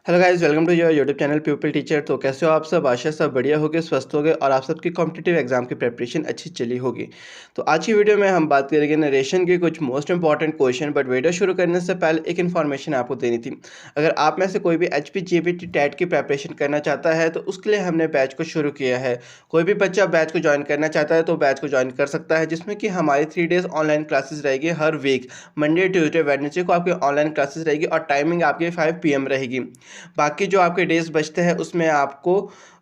Hello guys, welcome to your YouTube channel people teacher. तो कैसे हो आप सब? आशा सब बढ़िया होगे, स्वस्थ होगे और आप सबकी कॉम्पिटिटिव एग्जाम की प्रिपरेशन अच्छी चली होगी। तो आज की वीडियो में हम बात करेंगे नरेशन के कुछ most important question. But video शुरू करने से पहले एक इन्फॉर्मेशन आपको देनी थी। अगर आप में से कोई भी एचपी जीपीटी टेट की प्रिपरेशन करना चाहता है तो उसके लिए हमने बैच को शुरू किया है। कोई भी बच्चा बैच को ज्वाइन करना चाहता है तो बैच को ज्वाइन कर सकता है, जिसमें कि हमारी 3 डेज ऑनलाइन क्लासेस रहेगी हर वीक। मंडे ट्यूजडे वेडनेसडे को आपकी ऑनलाइन क्लासेस रहेगी और टाइमिंग आपकी 5 PM रहेगी। बाकी जो आपके डेज बचते हैं उसमें आपको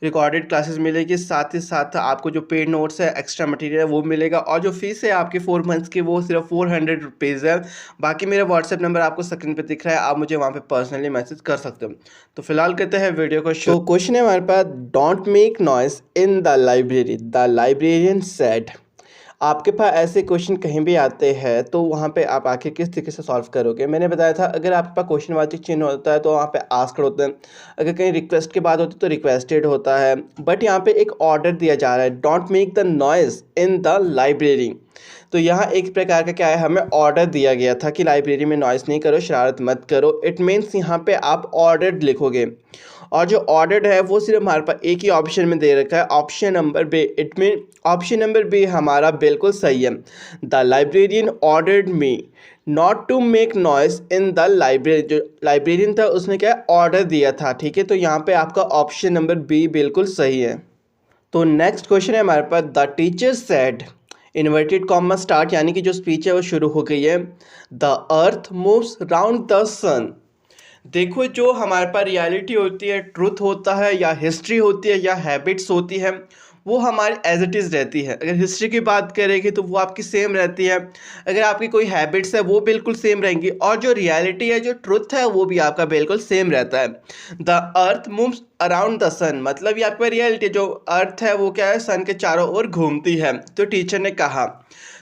रिकॉर्डेड क्लासेस मिलेगी, साथ ही साथ आपको जो पेड नोट्स है, एक्स्ट्रा मटेरियल है वो मिलेगा। और जो फीस है आपकी 4 मंथ्स की वो सिर्फ 400 रुपीज़ है। बाकी मेरा व्हाट्सएप नंबर आपको स्क्रीन पे दिख रहा है, आप मुझे वहाँ पे पर्सनली मैसेज कर सकते हो। तो फिलहाल करते हैं वीडियो को शुरू। तो क्वेश्चन है हमारे पास, don't make noise in the library, the librarian said. आपके पास ऐसे क्वेश्चन कहीं भी आते हैं तो वहाँ पे आप आके किस तरीके से सॉल्व करोगे। मैंने बताया था अगर आपके पास क्वेश्चन वाचिक चिन्ह होता है तो वहाँ पे आस्क्ड होता है, अगर कहीं रिक्वेस्ट की बात होती है तो रिक्वेस्टेड होता है। बट यहाँ पे एक ऑर्डर दिया जा रहा है, don't make the noise in the library. तो यहाँ एक प्रकार का क्या है, हमें ऑर्डर दिया गया था कि लाइब्रेरी में नॉइस नहीं करो, शरारत मत करो। इट मीन्स यहाँ पे आप ऑर्डर लिखोगे और जो ऑर्डर है वो सिर्फ हमारे पास एक ही ऑप्शन में दे रखा है, option number B. It mean option number B हमारा बिल्कुल सही है। The librarian ordered me not to make noise in the library. जो लाइब्रेरियन था उसने क्या ऑर्डर दिया था, ठीक है। तो यहाँ पे आपका ऑप्शन नंबर बी बिल्कुल सही है। तो नेक्स्ट क्वेश्चन है हमारे पास, the teacher said, inverted comma start, यानी कि जो स्पीच है वो शुरू हो गई है। The earth moves round the sun. देखो, जो हमारे पास रियलिटी होती है, ट्रुथ होता है या हिस्ट्री होती है या हैबिट्स होती है, वो हमारी एज इट इज़ रहती है। अगर हिस्ट्री की बात करेंगे तो वो आपकी सेम रहती है, अगर आपकी कोई हैबिट्स है वो बिल्कुल सेम रहेंगी, और जो रियलिटी है, जो ट्रुथ है, वो भी आपका बिल्कुल सेम रहता है। The earth moves around the sun, मतलब ये आपका रियलिटी, जो अर्थ है वो क्या है, सन के चारों ओर घूमती है। तो टीचर ने कहा।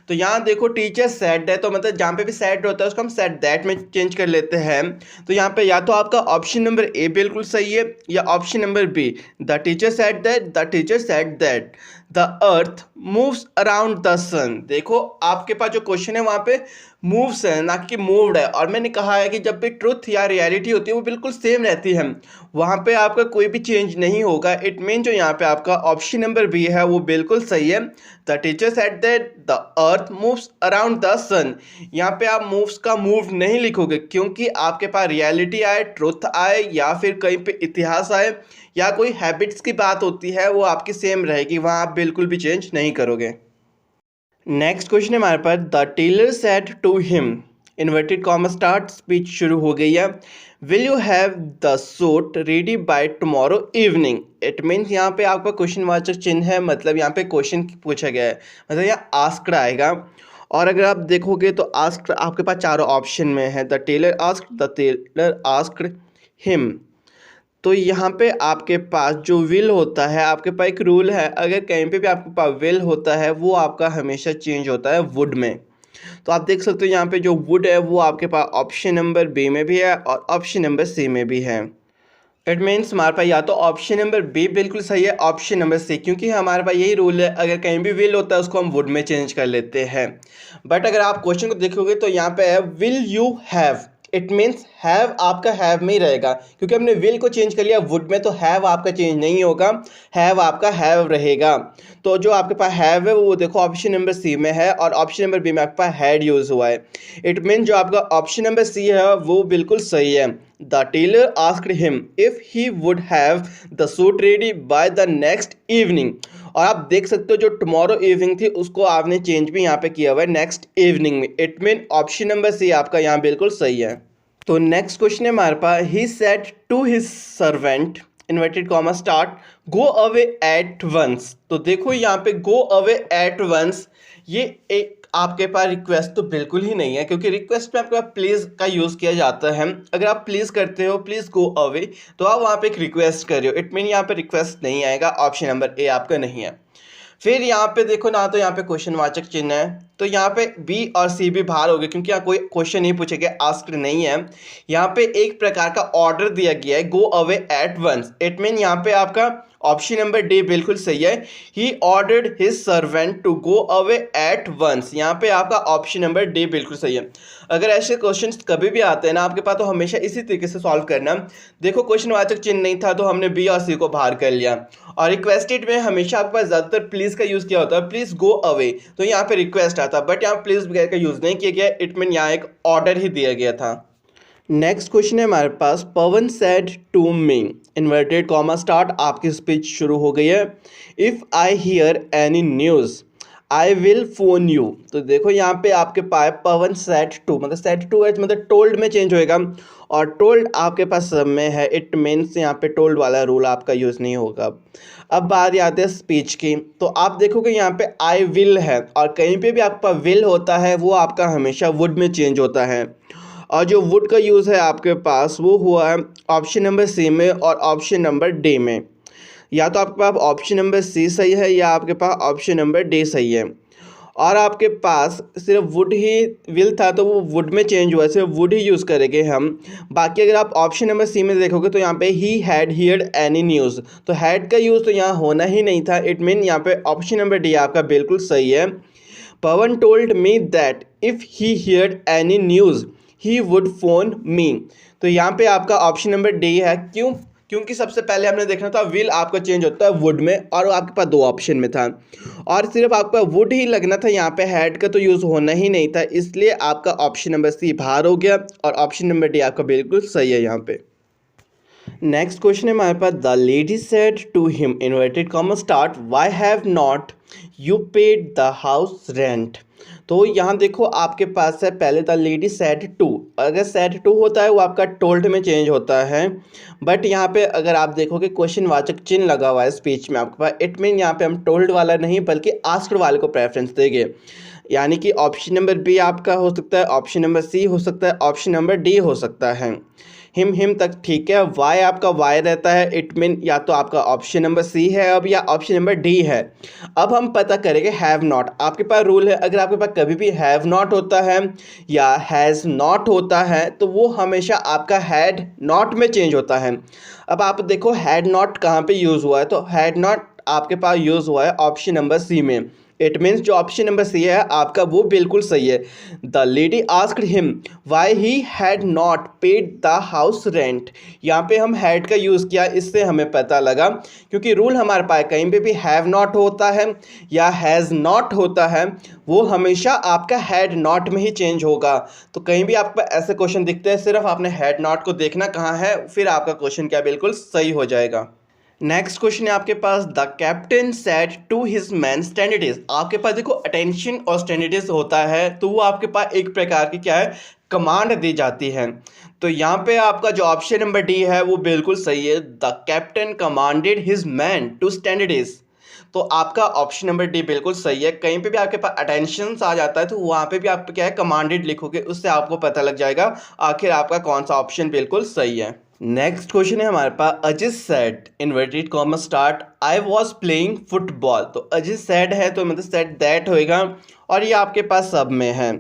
तो यहाँ देखो, टीचर सेड है तो मतलब जहाँ पे भी सेड होता है उसको हम सेड दैट में चेंज कर लेते हैं। तो यहाँ पे या तो आपका ऑप्शन नंबर ए बिल्कुल सही है या option number B, the teacher said that, the teacher said that the earth moves around the sun. देखो, आपके पास जो क्वेश्चन है वहाँ पे मूव्स है ना कि मूव्ड है, और मैंने कहा है कि जब भी ट्रुथ या रियलिटी होती है वो बिल्कुल सेम रहती है, वहाँ पे आपका कोई भी चेंज नहीं होगा। इट मीन जो यहाँ पे आपका ऑप्शन नंबर बी है वो बिल्कुल सही है। The teacher said that the earth moves around the sun. यहाँ पे आप मूव्स का मूव नहीं लिखोगे, क्योंकि आपके पास रियलिटी आए, ट्रुथ आए, या फिर कहीं पे इतिहास आए, या कोई हैबिट्स की बात होती है, वो आपकी सेम रहेगी, वहाँ आप बिल्कुल भी चेंज नहीं करोगे। नेक्स्ट क्वेश्चन है हमारे पास, the tailor said to him, inverted comma start, speech शुरू हो गई है। Will you have the suit ready by tomorrow evening. It means यहाँ पे आपका क्वेश्चन वाचक चिन्ह है, मतलब यहाँ पे क्वेश्चन पूछा गया है, मतलब यहाँ आस्क्ड आएगा। और अगर आप देखोगे तो आस्क्ड आपके पास चारों ऑप्शन में है, the tailor asked, the tailor asked him. तो यहाँ पे आपके पास जो विल होता है, आपके पास एक रूल है, अगर कहीं पे भी आपके पास विल होता है वो आपका हमेशा चेंज होता है वुड में। तो आप देख सकते हो यहाँ पे जो वुड है वो आपके पास ऑप्शन नंबर बी में भी है और ऑप्शन नंबर सी में भी है। इट मीन्स हमारे पास या तो ऑप्शन नंबर बी बिल्कुल सही है, ऑप्शन नंबर सी, क्योंकि हमारे पास यही रूल है, अगर कहीं भी विल होता है उसको हम वुड में चेंज कर लेते हैं। बट अगर आप क्वेश्चन को देखोगे तो यहाँ पे है will you have. It means have आपका हैव में ही रहेगा, क्योंकि हमने विल को चेंज कर लिया वुड में, तो हैव आपका चेंज नहीं होगा, हैव आपका हैव रहेगा। तो जो आपके पास हैव है वो देखो ऑप्शन नंबर सी में है और ऑप्शन नंबर बी में आपके पास हैड यूज हुआ है। इट मीन जो आपका ऑप्शन नंबर सी है वो बिल्कुल सही है। The tailor asked him if he would have the suit ready by the next evening. और आप देख सकते हो जो टुमारो इवनिंग थी उसको आपने चेंज भी यहाँ पे किया हुआ है नेक्स्ट इवनिंग में। It mean option number C आपका यहाँ बिल्कुल सही है। तो नेक्स्ट क्वेश्चन है हमारे पास, he said to his servant, inverted comma start, go away at once. तो देखो यहाँ पे गो अवे एट वंस, ये एक आपके पास रिक्वेस्ट तो बिल्कुल ही नहीं है, क्योंकि रिक्वेस्ट में आपके पास प्लीज़ का यूज़ किया जाता है। अगर आप प्लीज़ करते हो, प्लीज़ गो अवे, तो आप वहाँ पे एक रिक्वेस्ट कर रहे हो। इट मीन यहाँ पे रिक्वेस्ट नहीं आएगा, ऑप्शन नंबर ए आपका नहीं है। फिर यहाँ पे देखो ना, तो यहाँ पे क्वेश्चन वाचक चिन्ह है, तो यहाँ पे बी और सी भी बाहर हो गए, क्योंकि यहाँ कोई क्वेश्चन नहीं पूछे गए, आस्क्ड नहीं है। यहाँ पे एक प्रकार का ऑर्डर दिया गया है, go away at once. It mean यहाँ पे आपका ऑप्शन नंबर डी बिल्कुल सही है। He ordered his servant to go away at once. यहाँ पे आपका ऑप्शन नंबर डी बिल्कुल सही है। अगर ऐसे क्वेश्चंस कभी भी आते हैं ना आपके पास, तो हमेशा इसी तरीके से सॉल्व करना। देखो क्वेश्चन वाचक चिन्ह नहीं था तो हमने बी और सी को बाहर कर लिया, और रिक्वेस्टेड में हमेशा आपके पास ज़्यादातर प्लीज़ का यूज़ किया होता है, प्लीज़ गो अवे, तो यहाँ पे रिक्वेस्ट आता, बट यहाँ प्लीज़ वगैरह का यूज़ नहीं किया गया, इट मीन यहाँ एक ऑर्डर ही दिया गया था। नेक्स्ट क्वेश्चन है हमारे पास, Pawan said to me, inverted comma start, आपकी स्पीच शुरू हो गई है। If I hear any news I will phone you. तो देखो यहाँ पे आपके पास पवन सेड टू, मतलब सेड टू है मतलब टोल्ड में चेंज होएगा, और टोल्ड आपके पास सब में है, इट मीन्स यहाँ पे टोल्ड वाला रूल आपका यूज़ नहीं होगा। अब बात आती है स्पीच की, तो आप देखोगे यहाँ पे आई विल है, और कहीं पे भी आपका विल होता है वो आपका हमेशा वुड में चेंज होता है, और जो वुड का यूज़ है आपके पास वो हुआ है ऑप्शन नंबर सी में और ऑप्शन नंबर डी में। या तो आपके पास ऑप्शन नंबर सी सही है या आपके पास ऑप्शन नंबर डी सही है। और आपके पास सिर्फ वुड ही विल था तो वो वुड में चेंज हुआ, सिर्फ वुड ही यूज़ करेंगे हम। बाकी अगर आप ऑप्शन नंबर सी में देखोगे तो यहाँ पे he had heard any news, तो हैड का यूज़ तो यहाँ होना ही नहीं था, इट मीन यहाँ पे ऑप्शन नंबर डी आपका बिल्कुल सही है। Pawan told me that if he heard any news he would phone me, तो यहाँ पे आपका ऑप्शन नंबर डी है। क्यों? क्योंकि सबसे पहले हमने देखना था विल आपका चेंज होता है वुड में, और आपके पास दो ऑप्शन में था, और सिर्फ आपका वुड ही लगना था, यहाँ पे हैड का तो यूज़ होना ही नहीं था, इसलिए आपका ऑप्शन नंबर सी बाहर हो गया, और ऑप्शन नंबर डी आपका बिल्कुल सही है यहाँ पे। नेक्स्ट क्वेश्चन है हमारे पास, the lady said to him, inverted comma start, why have not you paid the house rent. तो यहाँ देखो आपके पास है पहले द लेडी सेड टू, अगर सेड टू होता है वो आपका टोल्ड में चेंज होता है, बट यहाँ पे अगर आप देखोगे क्वेश्चन वाचक चिन्ह लगा हुआ है स्पीच में आपके पास, इट मीन यहाँ पे हम टोल्ड वाला नहीं बल्कि आस्क्ड वाले को प्रेफरेंस देंगे, यानी कि ऑप्शन नंबर बी आपका हो सकता है, ऑप्शन नंबर सी हो सकता है, ऑप्शन नंबर डी हो सकता है। हिम तक ठीक है। वाई आपका वाई रहता है, इट मीन या तो आपका ऑप्शन नंबर सी है अब, या ऑप्शन नंबर डी है। अब हम पता करेंगे हैव नॉट। आपके पास रूल है, अगर आपके पास कभी भी हैव नॉट होता है या हैज़ नॉट होता है तो वो हमेशा आपका हैड नॉट में चेंज होता है। अब आप देखो हैड नॉट कहाँ पे यूज़ हुआ है, तो हैड नॉट आपके पास यूज़ हुआ है ऑप्शन नंबर सी में, इट मीन्स जो ऑप्शन नंबर सी है आपका वो बिल्कुल सही है। The lady asked him why he had not paid the house rent, यहाँ पे हम हैड का यूज़ किया, इससे हमें पता लगा क्योंकि रूल हमारे पास कहीं पे भी हैव नॉट होता है या हैज़ नॉट होता है वो हमेशा आपका हैड नॉट में ही चेंज होगा। तो कहीं भी आपको ऐसे क्वेश्चन दिखते हैं सिर्फ आपने हैड नॉट को देखना कहाँ है, फिर आपका क्वेश्चन क्या बिल्कुल सही हो जाएगा। नेक्स्ट क्वेश्चन है आपके पास, the captain said to his man stand at ease. आपके पास देखो अटेंशन और स्टैंडर्डिस होता है तो वो आपके पास एक प्रकार की क्या है कमांड दी जाती है। तो यहाँ पे आपका जो ऑप्शन नंबर डी है वो बिल्कुल सही है, the captain commanded his man to stand at ease. तो आपका ऑप्शन नंबर डी बिल्कुल सही है। कहीं पे भी आपके पास अटेंशन आ जाता है तो वहाँ पे भी आप क्या है कमांडेड लिखोगे, उससे आपको पता लग जाएगा आखिर आपका कौन सा ऑप्शन बिल्कुल सही है। नेक्स्ट क्वेश्चन है हमारे पास, Ajit said inverted comma start I was playing football. तो अजित सेड है तो मतलब सेड दैट होएगा, और ये आपके पास सब में है,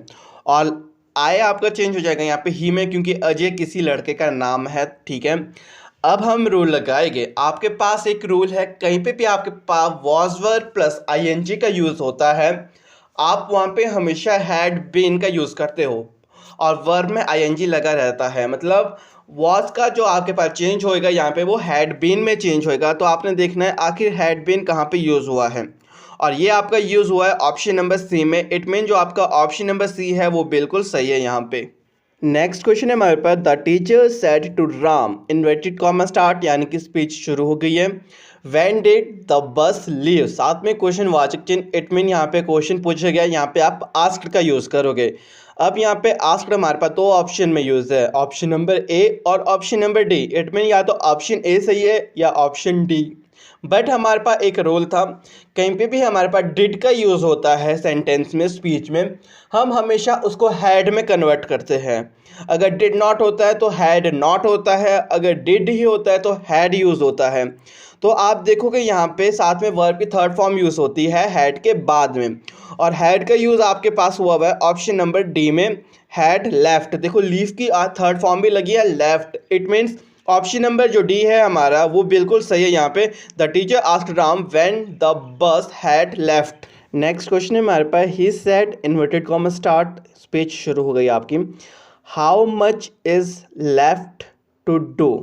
और आई आपका चेंज हो जाएगा यहाँ पे ही में क्योंकि अजय किसी लड़के का नाम है, ठीक है। अब हम रूल लगाएंगे, आपके पास एक रूल है कहीं पे भी आपके पास वॉज वर्ब प्लस आईएनजी का यूज़ होता है, आप वहाँ पे हमेशा हैड बीन का यूज़ करते हो और वर्ब में आईएनजी लगा रहता है, मतलब वॉज का जो आपके पास चेंज होएगा यहाँ पे वो हैड बीन में चेंज होएगा। तो आपने देखना है आखिर हैड बीन कहाँ पे यूज़ हुआ है, और ये आपका यूज़ हुआ है ऑप्शन नंबर सी में, इट मीन जो आपका ऑप्शन नंबर सी है वो बिल्कुल सही है यहाँ पे। नेक्स्ट क्वेश्चन है हमारे पास, the teacher said to Ram inverted comma start, यानी कि स्पीच शुरू हो गई है। When did the bus leave, साथ में क्वेश्चन वाचक चिन्ह, इट मीन यहाँ पे क्वेश्चन पूछा गया, यहाँ पे आप आस्क्ड का यूज़ करोगे। अब यहाँ पे आस्क्ड हमारे पास दो ऑप्शन में यूज़ है, ऑप्शन नंबर ए और option number D, it mean या तो ऑप्शन ए सही है या ऑप्शन डी। बट हमारे पास एक रूल था, कहीं पे भी हमारे पास डिड का यूज़ होता है सेंटेंस में स्पीच में, हम हमेशा उसको हैड में कन्वर्ट करते हैं। अगर डिड नॉट होता है तो हैड नॉट होता है, अगर डिड ही होता है तो हैड यूज़ होता है। तो आप देखोगे यहाँ पे साथ में वर्ब की थर्ड फॉर्म यूज़ होती है हैड के बाद में, और हैड का यूज़ आपके पास हुआ है ऑप्शन नंबर डी में, हैड लेफ्ट। देखो लीव की थर्ड फॉर्म भी लगी है left, it means option number जो डी है हमारा वो बिल्कुल सही है यहाँ पे। The teacher asked Ram when the bus had left. Next question है हमारे पास, he said inverted comma start, speech शुरू हो गई आपकी, how much is left to do.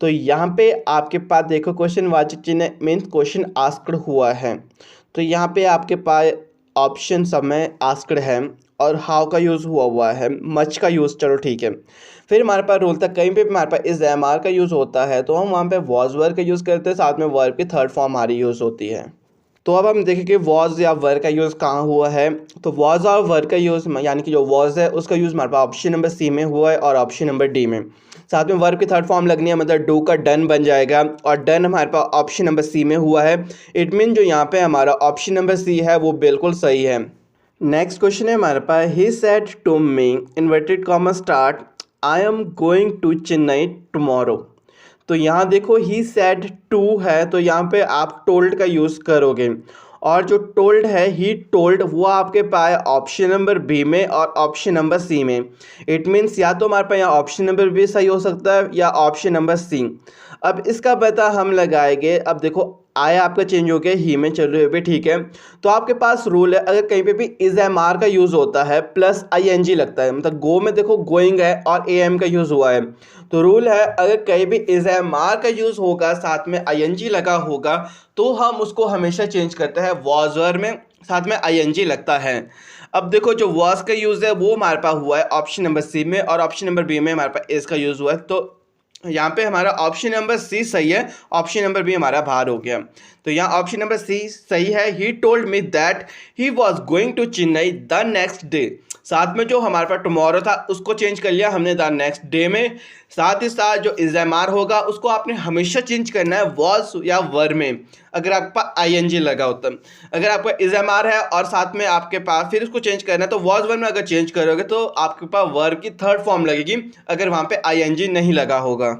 तो यहाँ पे आपके पास देखो क्वेश्चन वाचक चिन्ह मीन्स क्वेश्चन आस्क्ड हुआ है, तो यहाँ पे आपके पास ऑप्शन सब में आस्क्ड है और हाउ का यूज़ हुआ है, मच का यूज़ चलो ठीक है। फिर हमारे पास रूल था कहीं पे भी हमारे पास इस एम आर का यूज़ होता है तो हम वहाँ पे वॉज वर्ब का यूज़ करते हैं, साथ में वर्ब की थर्ड फॉर्म हमारी यूज़ होती है। तो अब हम देखें कि वॉज या वर्ब का यूज़ कहाँ हुआ है। तो वॉज और वर्ब का यूज़ यानी कि जो वॉज है उसका यूज़ हमारे पास ऑप्शन नंबर सी में हुआ है और ऑप्शन नंबर डी में। साथ में वर्ब की थर्ड फॉर्म लगनी है, मतलब डू का डन बन जाएगा और डन हमारे पास ऑप्शन नंबर सी में हुआ है। इट मीन जो यहाँ पे हमारा ऑप्शन नंबर सी है वो बिल्कुल सही है। नेक्स्ट क्वेश्चन है हमारे पास, he said to me inverted comma start I am going to Chennai tomorrow. तो यहाँ देखो ही सेड टू है तो यहाँ पे आप टोल्ड का यूज़ करोगे और जो टोल्ड है ही टोल्ड वो आपके पास ऑप्शन नंबर बी में और ऑप्शन नंबर सी में। इट मीन्स या तो हमारे पास यहाँ ऑप्शन नंबर बी सही हो सकता है या ऑप्शन नंबर सी। अब इसका पता हम लगाएंगे। अब देखो आय आपका चेंज हो गया ही में चल रहे हुए, ठीक है। तो आपके पास रूल है अगर कहीं पे भी इज एम आर का यूज़ होता है प्लस आई एन जी लगता है, मतलब गो में देखो गोइंग है और ए एम का यूज़ हुआ है, तो रूल है अगर कहीं भी इज एम आर का यूज़ होगा साथ में आई एन जी लगा होगा तो हम उसको हमेशा चेंज करते हैं वॉज वर्ब में, साथ में आई एन जी लगता है। अब देखो जो वॉज का यूज़ है वो हमारे पास हुआ है ऑप्शन नंबर सी में और ऑप्शन नंबर बी में हमारे पास इज का यूज़ हुआ है, तो यहाँ पे हमारा ऑप्शन नंबर सी सही है, ऑप्शन नंबर बी हमारा बाहर हो गया। तो यहाँ ऑप्शन नंबर सी सही है। He told me that he was going to Chennai the next day. साथ में जो हमारे पास टुमारो था उसको चेंज कर लिया हमने द नेक्स्ट डे में। साथ ही साथ जो इज एम आर होगा उसको आपने हमेशा चेंज करना है वॉज या वर में, अगर आपके पास आई एन जी लगा होता है। अगर आपका इज एम आर है और साथ में आपके पास फिर उसको चेंज करना है तो वॉज वर में अगर चेंज करोगे तो आपके पास वर्ब की थर्ड फॉर्म लगेगी अगर वहाँ पे आई एन जी नहीं लगा होगा।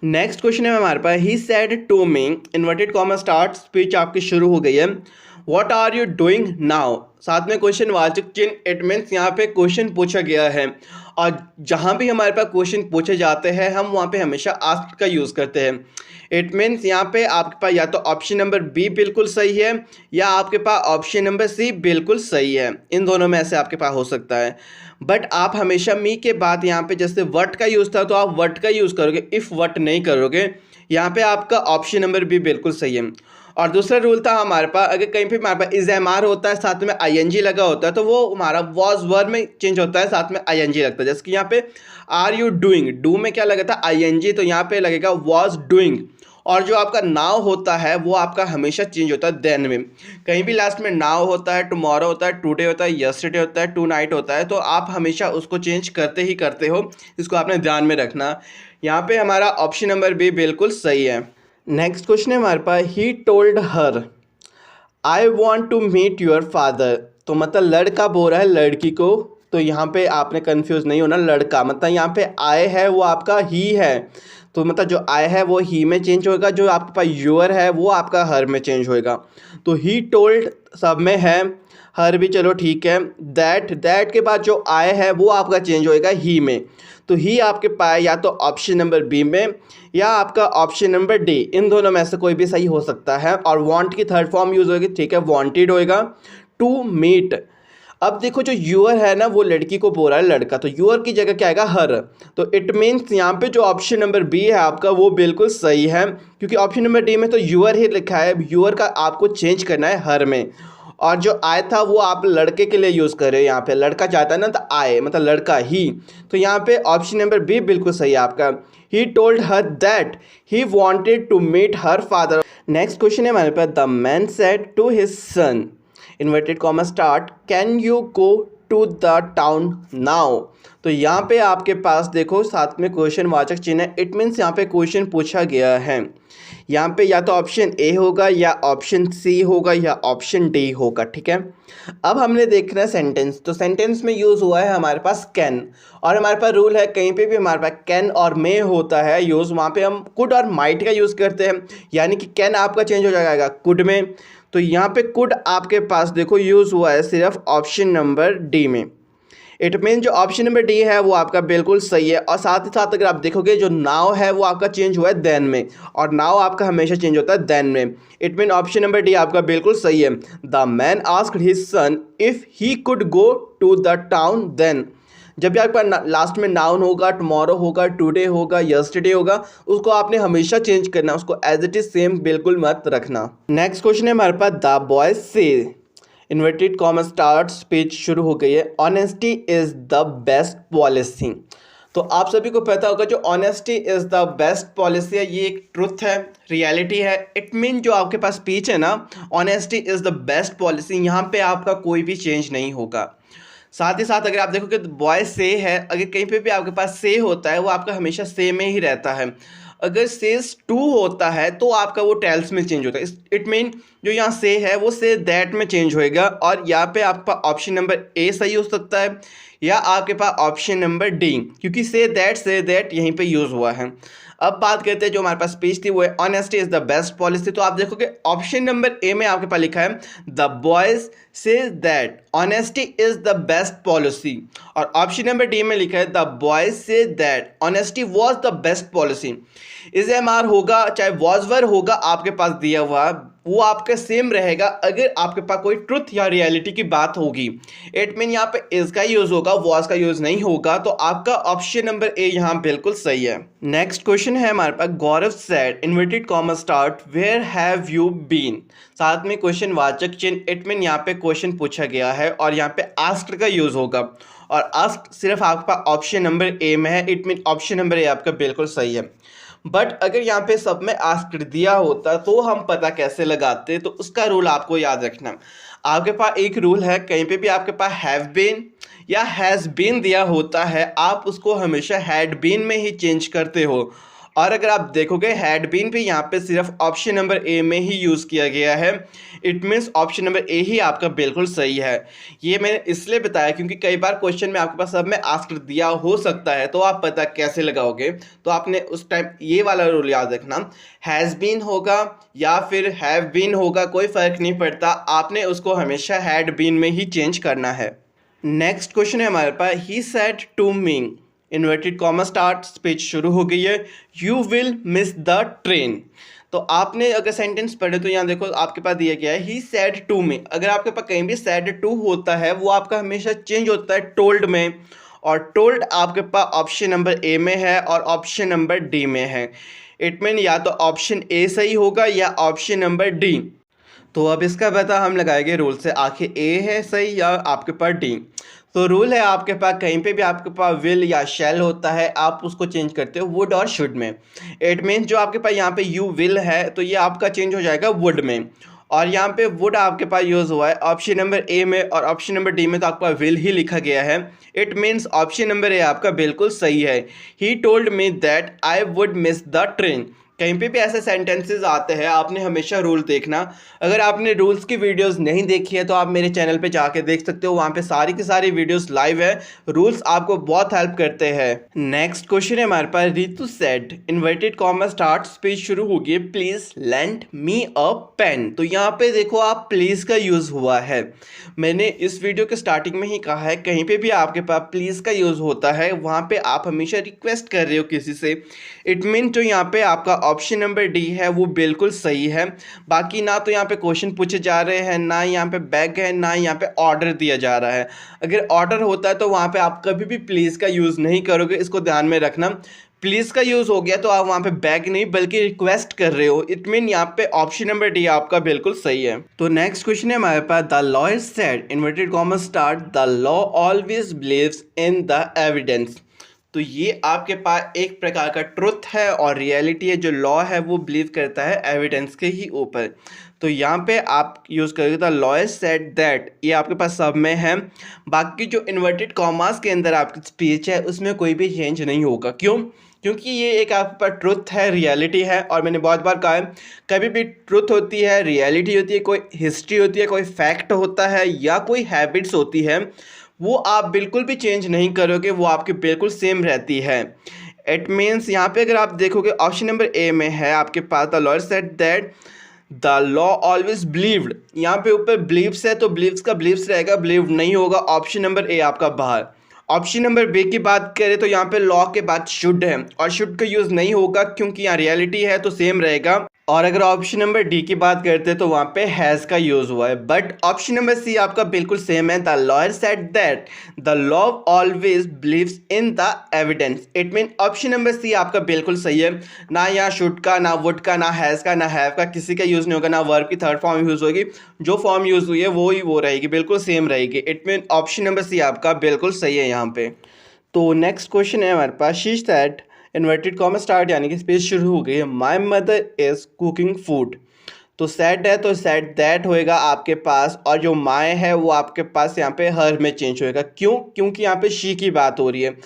नेक्स्ट क्वेश्चन है हमारे पास, he said to me inverted comma start, speech आपकी शुरू हो गई है, what are you doing now. साथ में क्वेश्चन वाचक चिन्ह, इट मीन्स यहाँ पे क्वेश्चन पूछा गया है और जहाँ भी हमारे पास क्वेश्चन पूछे जाते हैं हम वहाँ पे हमेशा आस्क्ड का यूज़ करते हैं। इट मीन्स यहाँ पे आपके पास या तो ऑप्शन नंबर बी बिल्कुल सही है या आपके पास ऑप्शन नंबर सी बिल्कुल सही है, इन दोनों में से आपके पास हो सकता है। बट आप हमेशा मी के बाद यहाँ पे जैसे वट का यूज़ था तो आप वट का यूज़ करोगे, इफ़ वट नहीं करोगे। यहाँ पे आपका ऑप्शन नंबर बी बिल्कुल सही है। और दूसरा रूल था हमारे पास अगर कहीं पे हमारे पास इज एम आर होता है साथ में आई एन जी लगा होता है तो वो हमारा वॉज वर्ब में चेंज होता है, साथ में आई एन जी लगता है। जैसे कि यहाँ पे आर यू डूइंग, डू में क्या लगा था आई एन जी, तो यहाँ पे लगेगा वॉज डूइंग। और जो आपका नाउ होता है वो आपका हमेशा चेंज होता है देन में, कहीं भी लास्ट में नाउ होता है, टुमारो होता है, टुडे होता है, यस्टरडे होता है, टू नाइट होता है, तो आप हमेशा उसको चेंज करते ही करते हो, इसको आपने ध्यान में रखना। यहाँ पे हमारा ऑप्शन नंबर बी बिल्कुल सही है। नेक्स्ट क्वेश्चन है हमारे पास, he told her I want to meet your father. तो मतलब लड़का बोल रहा है लड़की को, तो यहाँ पे आपने कंफ्यूज नहीं होना, लड़का मतलब यहाँ पे आए है वो आपका ही है, तो मतलब जो आए है वो ही में चेंज होगा, जो आपके पास योर है वो आपका हर में चेंज होएगा। तो ही टोल्ड सब में है, हर भी चलो ठीक है। दैट के बाद जो आए है वो आपका चेंज होएगा ही में, तो ही आपके पास या तो ऑप्शन नंबर बी में या आपका ऑप्शन नंबर डी, इन दोनों में से कोई भी सही हो सकता है। और वांट की थर्ड फॉर्म यूज़ होगी, ठीक है, वांटेड होएगा। टू मीट, अब देखो जो यूअर है ना वो लड़की को बोल रहा है लड़का, तो यूअर की जगह क्या आएगा हर, तो इट मीन्स यहाँ पे जो ऑप्शन नंबर बी है आपका वो बिल्कुल सही है, क्योंकि ऑप्शन नंबर डी में तो यूअर ही लिखा है, यूअर का आपको चेंज करना है हर में। और जो आय था वो आप लड़के के लिए यूज़ कर रहे हो, यहाँ पे लड़का चाहता है ना तो आय मतलब लड़का ही, तो यहाँ पे ऑप्शन नंबर बी बिल्कुल सही है आपका। He told her that he wanted to meet her father. Next question है हमारे पास, the man said to his son inverted comma start can you go to the town now. तो यहाँ पे आपके पास देखो साथ में क्वेश्चन वाचक चिन्ह है, इट मीन्स यहाँ पे क्वेश्चन पूछा गया है। यहाँ पे या तो ऑप्शन ए होगा या ऑप्शन सी होगा या ऑप्शन डी होगा, ठीक है। अब हमने देखना है सेंटेंस, तो सेंटेंस में यूज़ हुआ है हमारे पास कैन, और हमारे पास रूल है कहीं पे भी हमारे पास कैन और मे होता है यूज़, वहाँ पे हम कुड और माइट का यूज़ करते हैं, यानी कि कैन आपका चेंज हो जाएगा कुड में। तो यहाँ पे कुड आपके पास देखो यूज़ हुआ है सिर्फ ऑप्शन नंबर डी में। इट मीन जो ऑप्शन नंबर डी है वो आपका बिल्कुल सही है। और साथ ही साथ अगर आप देखोगे जो नाउ है वो आपका चेंज हुआ है देन में, और नाउ आपका हमेशा चेंज होता है देन में। It mean option number D आपका बिल्कुल सही है। The man asked his son if he could go to the town then. जब भी आपके पास लास्ट में नाउन होगा, टुमारो होगा, टुडे होगा, यस्टरडे होगा, उसको आपने हमेशा चेंज करना, उसको एज इट इज सेम बिल्कुल मत रखना। नेक्स्ट क्वेश्चन है हमारे पास, द बॉय से इन्वर्टेड कॉमा स्टार्ट स्पीच शुरू हो गई है, honesty is the best policy. तो आप सभी को पता होगा जो honesty is the best policy है, ये एक ट्रुथ है, रियलिटी है। इट मीन जो आपके पास स्पीच है ना, honesty is the best policy, यहाँ पे आपका कोई भी चेंज नहीं होगा। साथ ही साथ अगर आप देखोगे तो बॉय से है, अगर कहीं पे भी आपके पास से होता है वो आपका हमेशा से में ही रहता है। अगर सेज टू होता है तो आपका वो टेल्स में चेंज होता है। इट मीन जो यहाँ से है वो से दैट में चेंज होएगा। और यहाँ पे आपका ऑप्शन नंबर ए सही हो सकता है या आपके पास ऑप्शन नंबर डी, क्योंकि से दैट यहीं पे यूज़ हुआ है। अब बात करते हैं जो हमारे पास स्पीच थी वो है honesty is the best policy. तो आप देखोगे ऑप्शन नंबर ए में आपके पास लिखा है the boys say that honesty is the best policy, और ऑप्शन नंबर डी में लिखा है the boys say that honesty was the best policy. Is am are होगा चाहे वॉज वर होगा आपके पास दिया हुआ, वो आपका सेम रहेगा अगर आपके पास कोई ट्रुथ या रियलिटी की बात होगी। इट मीन यहाँ पे इज का यूज होगा, वॉज का यूज नहीं होगा। तो आपका ऑप्शन नंबर ए यहाँ बिल्कुल सही है। नेक्स्ट क्वेश्चन है हमारे पास, Gaurav said inverted comma start where have you been, साथ में क्वेश्चन वाचक चिन्ह। इट मीन यहाँ पे क्वेश्चन पूछा गया है और यहाँ पे आस्क्ड का यूज होगा, और आस्क्ड सिर्फ आपका ऑप्शन नंबर ए में है। इट मीन ऑप्शन नंबर ए आपका बिल्कुल सही है। बट अगर यहाँ पे सब में आस्क्ड दिया होता तो हम पता कैसे लगाते, तो उसका रूल आपको याद रखना। आपके पास एक रूल है, कहीं पे भी आपके पास हैव बीन या हैज़ बीन दिया होता है, आप उसको हमेशा हैड बीन में ही चेंज करते हो। और अगर आप देखोगे हैड बीन भी यहाँ पे सिर्फ ऑप्शन नंबर ए में ही यूज़ किया गया है। It means option number A ही आपका बिल्कुल सही है। ये मैंने इसलिए बताया क्योंकि कई बार क्वेश्चन में आपके पास सब में आस्क्ड दिया हो सकता है, तो आप पता कैसे लगाओगे। तो आपने उस टाइम ये वाला रूल याद रखना, हैज़ बीन होगा या फिर हैव बीन होगा, कोई फ़र्क नहीं पड़ता, आपने उसको हमेशा हैड बीन में ही चेंज करना है। नेक्स्ट क्वेश्चन है हमारे पास, he said to me inverted comma start speech शुरू हो गई है, you will miss the train. तो आपने अगर सेंटेंस पढ़े तो यहाँ देखो आपके पास दिया गया है ही सेड टू मी। अगर आपके पास कहीं भी सेड टू होता है वो आपका हमेशा चेंज होता है टोल्ड में, और टोल्ड आपके पास ऑप्शन नंबर ए में है और ऑप्शन नंबर डी में है। इट मीन या तो ऑप्शन ए सही होगा या ऑप्शन नंबर डी। तो अब इसका पता हम लगाएंगे रूल से, आखिर ए है सही या आपके पास डी। तो रूल है आपके पास कहीं पे भी आपके पास विल या शैल होता है, आप उसको चेंज करते हो वुड और शुड में। इट मीन्स जो आपके पास यहाँ पे यू विल है तो ये आपका चेंज हो जाएगा वुड में, और यहाँ पे वुड आपके पास यूज़ हुआ है ऑप्शन नंबर ए में, और ऑप्शन नंबर डी में तो आपका विल ही लिखा गया है। इट मीन्स ऑप्शन नंबर ए आपका बिल्कुल सही है। He told me that I would miss the train. कहीं पे भी ऐसे सेंटेंसेस आते हैं, आपने हमेशा रूल देखना। अगर आपने रूल्स की वीडियोस नहीं देखी है तो आप मेरे चैनल पे जाके देख सकते हो, वहाँ पे सारी की सारी वीडियोस लाइव है। रूल्स आपको बहुत हेल्प करते हैं। नेक्स्ट क्वेश्चन है हमारे पास, Ritu said inverted comma start speech शुरू होगी, please lend me a pen. तो यहाँ पे देखो आप प्लीज का यूज हुआ है। मैंने इस वीडियो के स्टार्टिंग में ही कहा है कहीं पे भी आपके पास प्लीज का यूज होता है वहाँ पे आप हमेशा रिक्वेस्ट कर रहे हो किसी से। इट मीन जो यहाँ पे आपका ऑप्शन नंबर डी है वो बिल्कुल सही है। बाकी ना तो यहाँ पे क्वेश्चन पूछे जा रहे हैं, ना यहाँ पे बैग है, ना यहाँ पे ऑर्डर दिया जा रहा है। अगर ऑर्डर होता है तो वहाँ पे आप कभी भी प्लीज़ का यूज़ नहीं करोगे, इसको ध्यान में रखना। प्लीज़ का यूज़ हो गया तो आप वहाँ पे बैग नहीं बल्कि रिक्वेस्ट कर रहे हो। इट मीन यहाँ पे ऑप्शन नंबर डी आपका बिल्कुल सही है। तो नेक्स्ट क्वेश्चन है हमारे पास, the lawyer said inverted comma start the law always believes in the evidence. तो ये आपके पास एक प्रकार का ट्रुथ है और रियलिटी है। जो लॉ है वो बिलीव करता है एविडेंस के ही ऊपर। तो यहाँ पे आप यूज़ करोगे द लॉयर सेड दैट, ये आपके पास सब में है। बाकी जो इन्वर्टेड कॉमास के अंदर आपकी स्पीच है उसमें कोई भी चेंज नहीं होगा। क्यों? क्योंकि ये एक आपके पास ट्रुथ है, रियलिटी है। और मैंने बहुत बार कहा है कभी भी ट्रुथ होती है, रियलिटी होती है, कोई हिस्ट्री होती है, कोई फैक्ट होता है या कोई हैबिट्स होती है, वो आप बिल्कुल भी चेंज नहीं करोगे, वो आपकी बिल्कुल सेम रहती है। इट मीन्स यहाँ पे अगर आप देखोगे ऑप्शन नंबर ए में है आपके पास the lawyer said that the law always believed. यहाँ पे ऊपर बिलीव्स है तो बिलीव्स का बिलीव्स रहेगा, बिलीव नहीं होगा। ऑप्शन नंबर ए आपका बाहर। ऑप्शन नंबर बी की बात करें तो यहाँ पे लॉ के बाद शुड है और शुड का यूज़ नहीं होगा क्योंकि यहाँ रियलिटी है तो सेम रहेगा। और अगर ऑप्शन नंबर डी की बात करते हैं तो वहाँ पे हैज़ का यूज़ हुआ है। बट ऑप्शन नंबर सी आपका बिल्कुल सेम है। The lawyer said that the law always believes in the evidence. It mean option number C आपका बिल्कुल सही है। ना यहाँ शुड का, ना वुड का, ना हैज़ का, ना हैव का, किसी का यूज़ नहीं होगा। ना वर्ब की थर्ड फॉर्म यूज़ होगी। जो फॉर्म यूज़ हुई है वो ही वो रहेगी, बिल्कुल सेम रहेगी। It mean option number C आपका बिल्कुल सही है यहाँ पे। तो नेक्स्ट क्वेश्चन है हमारे पास। She said inverted comma start यानी कि स्पेस शुरू हो गई है। My mother is cooking food. तो सेड है तो सेड दैट होएगा आपके पास, और जो माय है वो आपके पास यहाँ पे हर में चेंज होएगा। क्यों? क्योंकि यहाँ पे शी की बात हो रही है।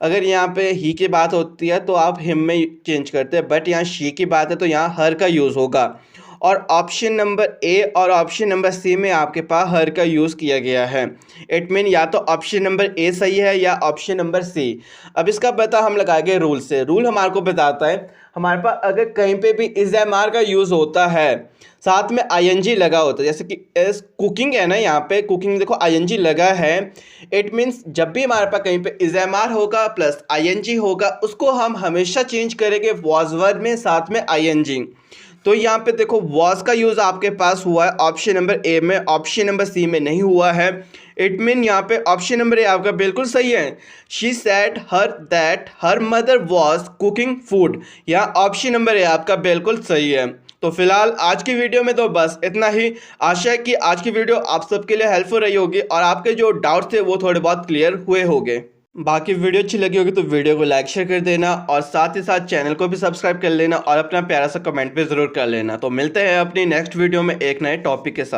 अगर यहाँ पे ही की बात होती है तो आप हिम में चेंज करते हैं, बट यहाँ शी की बात है तो यहाँ हर का यूज़ होगा। और ऑप्शन नंबर ए और ऑप्शन नंबर सी में आपके पास हर का यूज़ किया गया है। इट मीन या तो ऑप्शन नंबर ए सही है या ऑप्शन नंबर सी। अब इसका पता हम लगाएंगे रूल से। रूल हमारे को बताता है हमारे पास अगर कहीं पे भी इज एम आर का यूज़ होता है, साथ में आईएनजी लगा होता है, जैसे कि एस कुकिंग है ना, यहाँ पे कुकिंग देखो आईएनजी लगा है। इट मीन्स जब भी हमारे पास कहीं पे इज एम आर होगा प्लस आईएनजी होगा, उसको हम हमेशा चेंज करेंगे वॉज वर्ब में साथ में आईएनजी। तो यहाँ पे देखो वॉज का यूज़ आपके पास हुआ है ऑप्शन नंबर ए में, ऑप्शन नंबर सी में नहीं हुआ है। इट मीन यहाँ पे ऑप्शन नंबर ए आपका बिल्कुल सही है। She said her that her mother was cooking food, यहाँ ऑप्शन नंबर ए आपका बिल्कुल सही है। तो फिलहाल आज की वीडियो में तो बस इतना ही। आशा है कि आज की वीडियो आप सबके लिए हेल्पफुल रही होगी और आपके जो डाउट्स थे वो थोड़े बहुत क्लियर हुए होंगे। बाकी वीडियो अच्छी लगी होगी तो वीडियो को लाइक शेयर कर देना और साथ ही साथ चैनल को भी सब्सक्राइब कर लेना और अपना प्यारा सा कमेंट भी ज़रूर कर लेना। तो मिलते हैं अपनी नेक्स्ट वीडियो में एक नए टॉपिक के साथ।